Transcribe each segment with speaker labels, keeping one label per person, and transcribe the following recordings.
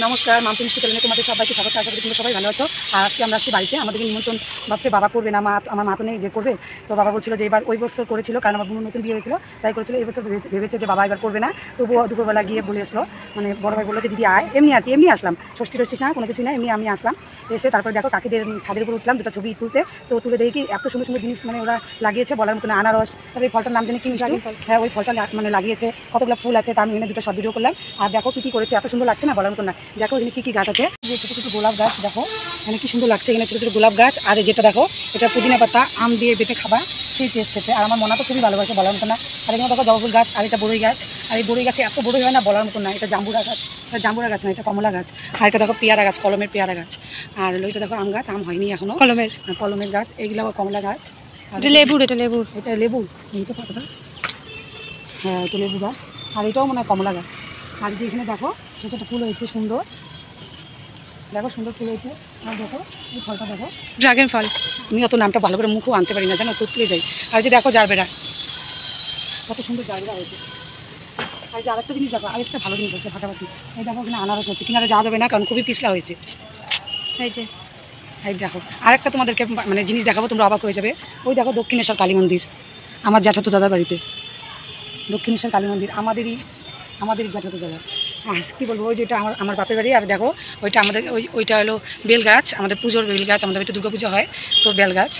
Speaker 1: নমস্কার, মাম্পি মিষ্টি চ্যানেলে তোমাদের সবাইকে স্বাগত। আশা করি তোমরা সবাই ভালো আছো। আর আজকে আমরা আসছি বাড়িতে। আমাদেরকে নিমন্ত্রণ ভাবছে বাবা করবে না, আমার মা তো নেই যে করবে। তো বাবা বলছিল যে এবার ওই বছর করেছিল, কারণ আমার বোন নতুন বিয়ে হয়েছিল, তাই করেছিল। এই বছর ভেবেছে যে বাবা এবার করবে না। তবুও দুপুরবেলা গিয়ে বলে আসলো, মানে বড় ভাই বললো যে দিদি আয়, এমনি আর কি, এমনি আসলাম, ষষ্ঠী টষ্ঠী না, কোনো কিছু না, এমনি আমি আসলাম। এসে তারপরে দেখো কাকিদের ছাদের উপর উঠলাম দুটো ছবি তুলতে। তো তুলে দেখি কি এত সুন্দর সুন্দর জিনিস মানে ওরা লাগিয়েছে, বলার মতো না। আনারস, তারপরে এই ফলটার নাম জানি কি মিষ্টি, হ্যাঁ ওই ফলটা মানে লাগিয়েছে, কতগুলো ফুল আছে, তার এনে দুটো শর্ট ভিডিও করলাম। আর দেখো কী করেছে, এত সুন্দর লাগছে না, বলার মতো না। দেখো এখানে কী গাছ আছে, যে ছোটো ছোটো গোলাপ গাছ, দেখো এখানে কি সুন্দর লাগছে। এখানে ছোটো ছোটো গোলাপ গাছ, আর যেটা দেখো এটা পুদিনা পাতা আম দিয়ে বেটে খাবা, সেই টেস্ট খেতে। আর আমার মনে তো খুবই ভালোবাসে, বলার মতো না। আর এখানে দেখো জবা ফুল গাছ, আর এটা বড়ই গাছ। আর এই বড়ই গাছে এত বড়ই হয় না, বলার মতো না। এটা জাম্বুরা গাছ, এটা জাম্বুরা গাছ না, এটা কমলা গাছ। আর এটা দেখো পেয়ারা গাছ, কলমের পেয়ারা গাছ। আর এটা দেখো আম গাছ, আম হয়নি এখনো, কলমের গাছ। এইগুলো কমলা গাছ। এটা লেবুর, এটা লেবু, এই তো পাতাটা, হ্যাঁ এটা লেবু গাছ। আর এটাও মনে হয় কমলা গাছ। আর যে এখানে দেখো ছোটো ছোটো ফুল হয়েছে সুন্দর, দেখো সুন্দর ফুল হয়েছে। আর দেখো এই ফলটা দেখো, ড্রাগন ফল। আমি অত নামটা ভালো করে মুখও আনতে পারি না, জানো, তুলে যাই। আর যে দেখো জারবেরা, কত সুন্দর জারবেরা হয়েছে। আর যে আরেকটা জিনিস দেখো, আরেকটা ভালো জিনিস আছে ফাটাফাটি। এই দেখো এখানে আনারস হচ্ছে, কিনারে যাওয়া যাবে না কারণ খুবই পিছলা হয়েছে। এই যে এই দেখো আরেকটা তোমাদেরকে মানে জিনিস দেখাবো, তোমরা অবাক হয়ে যাবে। ওই দেখো দক্ষিণেশ্বর কালী মন্দির, আমার জ্যাঠাতো দাদার বাড়িতে। দক্ষিণেশ্বর কালী মন্দির আমাদেরই জ্যাঠাতো দাদা। আর কী বলবো, ওই যেটা আমার বাপের বাড়ি। আর দেখো ওইটা আমাদের ওইটা হলো বেল গাছ, আমাদের পুজোর বেল গাছ। আমাদের বাড়িতে দুর্গা পুজো হয়, তো বেল গাছ।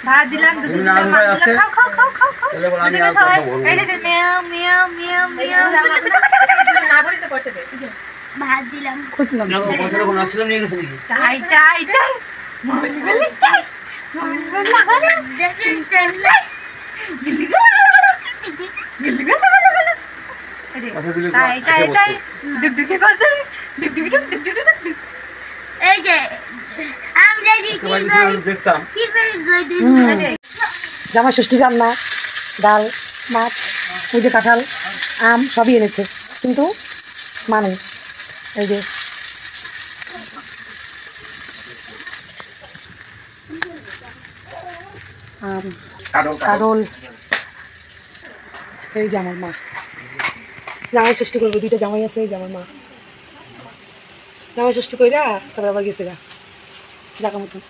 Speaker 2: ভাত দিলাম,
Speaker 1: জামাই ষষ্ঠী রান্না, ডাল, মাছ, ওই যে কাঁঠাল, আম সবই এনেছে, কিন্তু মানে এই যে কারল। এই যে আমার মা জামাই ষষ্ঠী করবে, দুইটা জামাই আছে। এই যে আমার মা জামাই ষষ্ঠী কইরা তারপর আবার গেছে গা জাগা মতন।